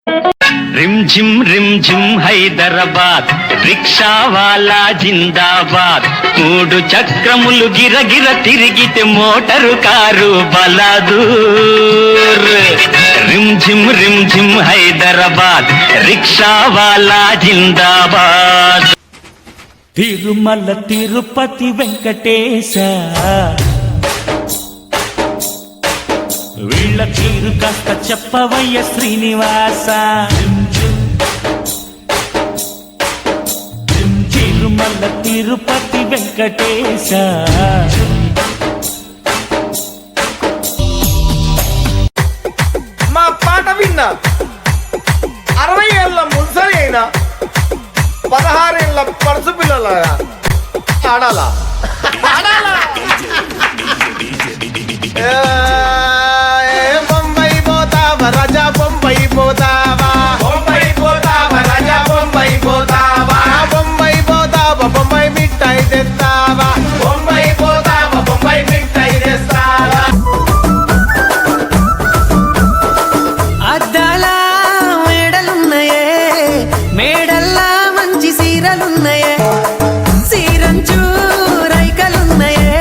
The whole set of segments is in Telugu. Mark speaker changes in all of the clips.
Speaker 1: रिम झिम హైదరాబాద్ రిక్షా వాలా జిందాబాద్ మూడు చక్రములు గిరగిర తిరిగితే మోటారు కారు బలాదూర్ రిమ్ ఝిమ్ హైదరాబాద్ రిక్షా వాలా జిందాబాద్
Speaker 2: తిరుమల తిరుపతి వెంకటేశ వీళ్ళ తీరు కాస్త చెప్పవయ్య శ్రీనివాస తిరుమల తిరుపతి వెంకటేశ
Speaker 3: మా పాట విన్నా 60 ఏళ్ళ ముసలి అయినా 16 ఏళ్ళ పడుసు పిల్లల ఆడాలా బొంబాయి పోతావా రాజా బొంబాయి పోతావా బొంబాయి పోతావా రాజా బొంబాయి పోతావా బొంబాయి పోతావా బొంబాయి మిఠాయి తెస్తావా బొంబాయి పోతావా బొంబాయి మిఠాయి తెస్తావా
Speaker 4: అద్దాల మేడలున్నాయే మేడల్లా మంచి సీరలున్నాయే సీరంచు రైకలున్నాయే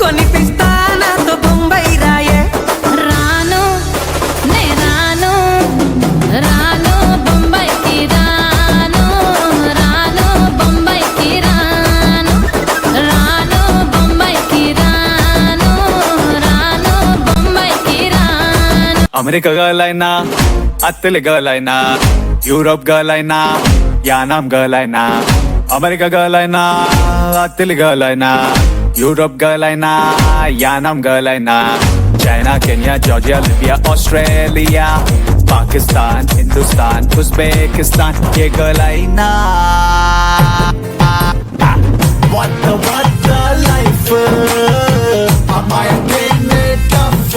Speaker 4: కొనిపిస్తా నాతో బొంబాయి రాయే
Speaker 5: రాను నే రాను రాను బొంబాయికి రాను రాను బొంబాయికి రాను రాను బొంబాయికి రాను రాను బొంబాయికి రాను
Speaker 6: అమెరికా గర్ల్ అయినా అత్తలి గర్ల్ అయినా యూరోప్ గర్ల్ అయినా యానాం గర్ల్ అయినా అమెరికా గర్ల్ అయినా అత్తలి గర్ల్ అయినా యూరోప్ గర్ల్ అయినా యానాం గర్ల్ అయినా China Kenya Georgia Libya Australia Pakistan Hindustan Uzbekistan ఏ గర్ల్ అయినా
Speaker 3: What the life అమ్మాయి అంటే టఫ్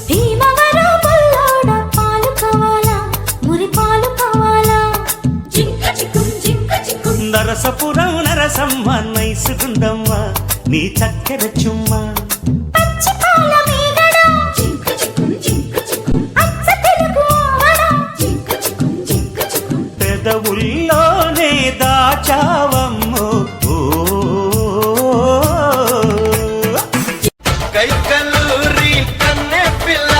Speaker 5: భీమవరం పుల్లోడ పాలు కావాలా మురి పాలు కావాలా
Speaker 2: నరసపురం నరసమ్మ నైసుకుందమ్మ నీ చక్కెర చుమ్మ
Speaker 5: పచ్చి పాల మీగడ అచ్చ తెలుగు ఆవడ
Speaker 2: పెదవుల్లోనే దాచావమ్మో ఓ
Speaker 3: కైకలూరి కన్నె పిల్ల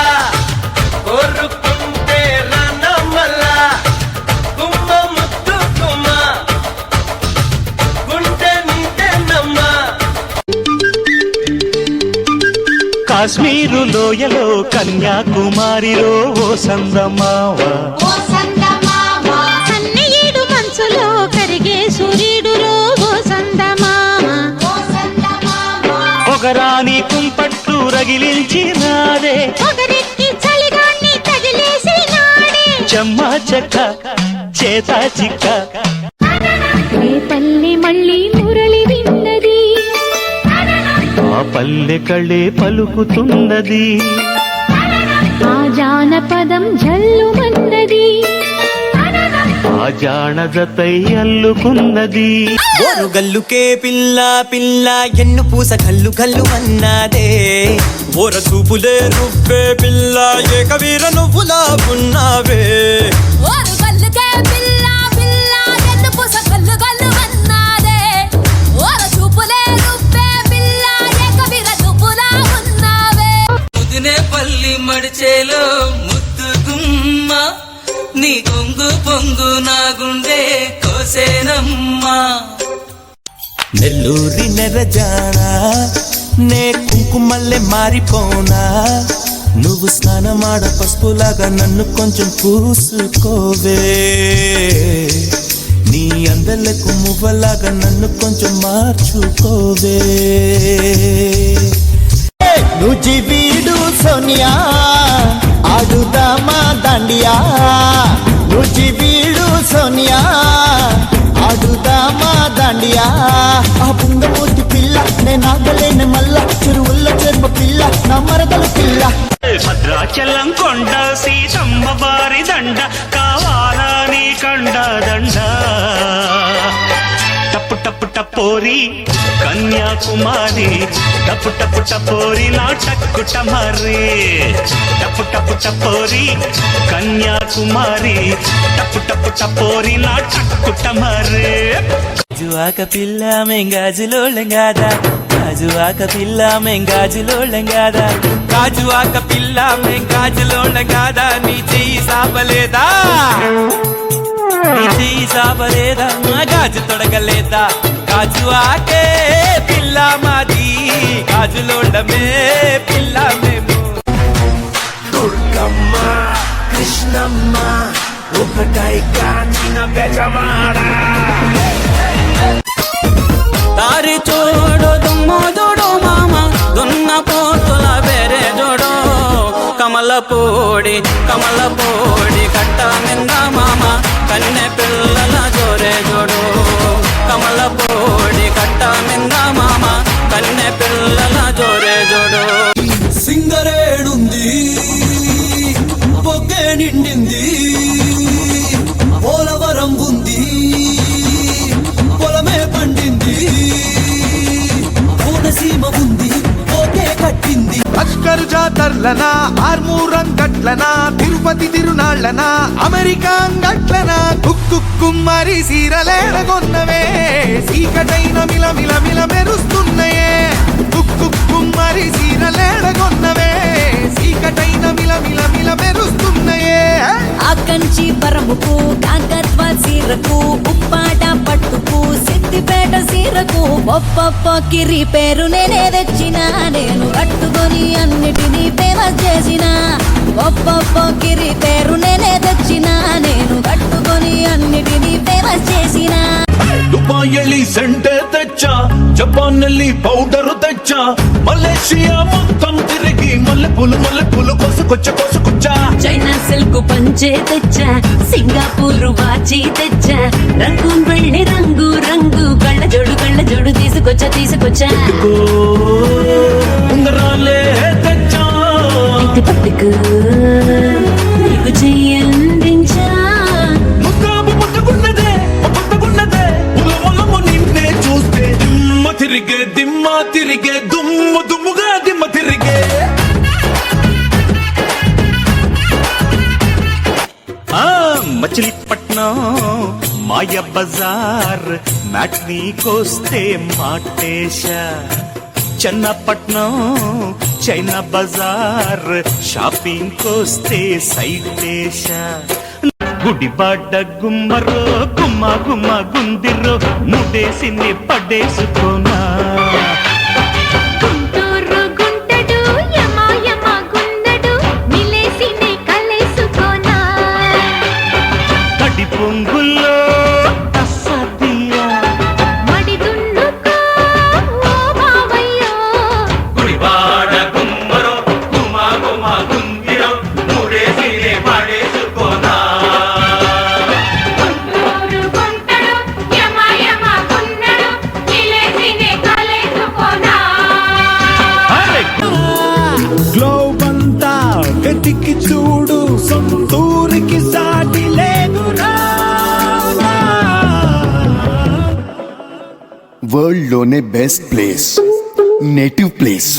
Speaker 3: కోరుకుంటే రానమల్ల గుమ్మ ముద్దు గుమ్మ గుండె నిండెనమ్మ
Speaker 2: కాశ్మీరు లోయలో కన్యాకుమారిలో ఓ సందమావా
Speaker 5: సన్నీడు మనసులో కరిగే సూర్యుడులో ఓ సందమామ
Speaker 2: ఒకరాని కుంపట్టు రగిలించినాదే
Speaker 5: ఒకరికి చలిగాన్ని తగిలేసి నాడే
Speaker 2: చెమ్మ చెక్క చేత చిక్క
Speaker 5: పల్లె మళ్ళీ మురళి విన్నది
Speaker 2: ఆ పల్లె కళ్ళే పలుకుతున్నది
Speaker 5: ఆ జానపదం జల్లుమన్నది
Speaker 2: ఆ జానజతై అల్లుకున్నది
Speaker 4: ఓరుగల్లుకే పిల్ల పిల్ల ఎన్ను పూస కల్లు కల్లు అన్నాదే ఓర చూపులే నువ్వే పిల్ల ఏకవీర నువ్వులా ఉన్నావే
Speaker 5: ఓరుగల్లుకే పిల్ల పిల్ల ఎన్ను పూస గల్లు గల్లు అన్నాదే ఓర చూపులే నువ్వే పిల్ల ఏకవీర నువ్వులా ఉన్నావే
Speaker 4: ముదినే పల్లి మడిచేలో ముద్దు గుమ్మ నీ కొంగు పొంగు నా గుండె కోసేనమ్మా నెల్లూరి నెరజానా నే కుంకుమల్లె మారిపోనా నువ్వు స్నానమాడ పసుపులాగా నన్ను కొంచెం పూసుకోవే నీ అందలకు మువ్వలాగా నన్ను కొంచెం మార్చుకోవే
Speaker 3: నుజి వీడు సోనియా ఆడుదామా దండియా నుజి వీడు సోనియా ఆడుదామా దండియా ఆ బుంగమూతి పిల్ల నేను ఆగలేని మల్ల చెరువుల్ల చెరుపు పిల్ల నా మరదల పిల్ల
Speaker 2: భద్రాచలం కొండ సీతమ్మ బారి దండ కావాలా నీ కండ దండ టప్పు టప్పు టప్పోరి కన్య కన్యాకుమారి టపు టపు టపోరి నా టక్కుట మరి టపు టపు టపోరి కన్యాకుమారి టపు టపు టపోరి నా టక్కుట మరి
Speaker 4: గాజువాక పిల్ల మెంగాజులోళ్ళం కాదా గాజువాక పిల్ల మెంగాజులోళ్ళం కాదా గాజువాక పిల్ల మెంగాజులోళ్ళం కాదా నీ చెయ్యి సాపలేదా నీ చెయ్యి సాపలేదా మా గాజు తొడగలేదా గాజువాకే పిల్ల మాది గాజులోళ్ళమే పిల్ల మేము దుర్గమ్మ కృష్ణమ్మ ఒకటై కాచిన బెజమాడా దారి చూడు దుమ్ము చూడు మామ దున్న పోతుల బెరే చూడు కమలపూడి కట్ట నింద మామ కన్నె పిల్లల జోరే చూడు కమలపూడి కట్ట నింద మామ కన్నె పిల్లల జోరే చూడు సింగరేడుంది పొగ్గే నిండింది పోలవరం ఉంది పొలమే పండింది కోనసీమ ఉంది ఓకే కట్టింది
Speaker 3: లష్కర్ జాతర్లనా ఆర్మూరం గట్లనా తిరుపతి తిరునాళ్ళనా అమెరికా గట్లనా కుక్కుమ్మరి సీరలేడగొన్నవే సీకటైన మిల మిల మిల మెరుస్తున్నాయే కుక్కుమ్మరి సీరలేడగొన్నవే సీకటైన మిల మిల మిల మెరుస్తున్నాయే
Speaker 5: ఆకంచి పరముకు కాకత్వా సీరకు ఉప్పాట పట్టుకు సిద్దిపేట సీరకు ఒప్పొప్ప కిరి పేరు నేనే తెచ్చిన నేను కట్టుకొని అన్నిటినీ ఫేమస్ చేసిన ఒప్పొప్ప కిరి పేరు నేనే తెచ్చిన నేను కట్టుకొని అన్నిటినీ ఫేమస్ చేసిన
Speaker 7: ದುಬಾಯಲ್ಲಿ ಸೆಂಟೆ ತೆಚ್ಚ ಜಪಾನ್ನಲ್ಲಿ ಪೌಡರ್ ತೆಚ್ಚ ಮಲೇಷಿಯಾ మొత్తం తిరిగి మల్లెపూలు కోసుకొచ్చ
Speaker 5: చైనా సిల్క్ పంచే తెచ్చా సింగపూర్ వాచి తెచ్చా రంగూన్ వెళ్ళి రంగు రంగు కళ్ళ జోడు తీసుకొచ్చా
Speaker 7: ఉంగరాలే తెచ్చా
Speaker 5: ఇంటి పట్టుకు నీకు చెయ్యందించా
Speaker 7: ముక్కాబు ముద్దగున్నదే ఉలవలము నిన్నే చూస్తే దిమ్మ తిరిగే దుమ్ముగా దిమ్మ తిరిగే
Speaker 2: మచిలీపట్నం మాయ బజార్ మ్యాట్నీ కోస్తే మాటేశ చెన్నపట్నం చైనా బజార్ షాపింగ్ కోస్తే సైటేశ గుడిబాడ గుమ్మరో గుమ్మ గుందిరో ముడేసిని పడేసుకోనా
Speaker 5: గుంటూరు గుంటడు యమ గుండడు నిలేసినే కలేసుకోనా
Speaker 2: తడి పొంగుల్లో తస్సదియా
Speaker 5: మడి దున్నుకో ఓ బావయ్యో
Speaker 2: గుడిబాడ గుమ్మరో గుమ్మ గుందిరో ముడేసిని పడేసుకోనా
Speaker 5: గుంటూరు గుంటడు యమ గుండడు నిలేసినే కలేసుకోనా
Speaker 7: గ్లోబ్ అంతా వెతికి చూడు సొంతూరికి సాటి లేదురా
Speaker 8: వరల్డ్ లోనే బెస్ట్ ప్లేస్ నేటివ్ ప్లేస్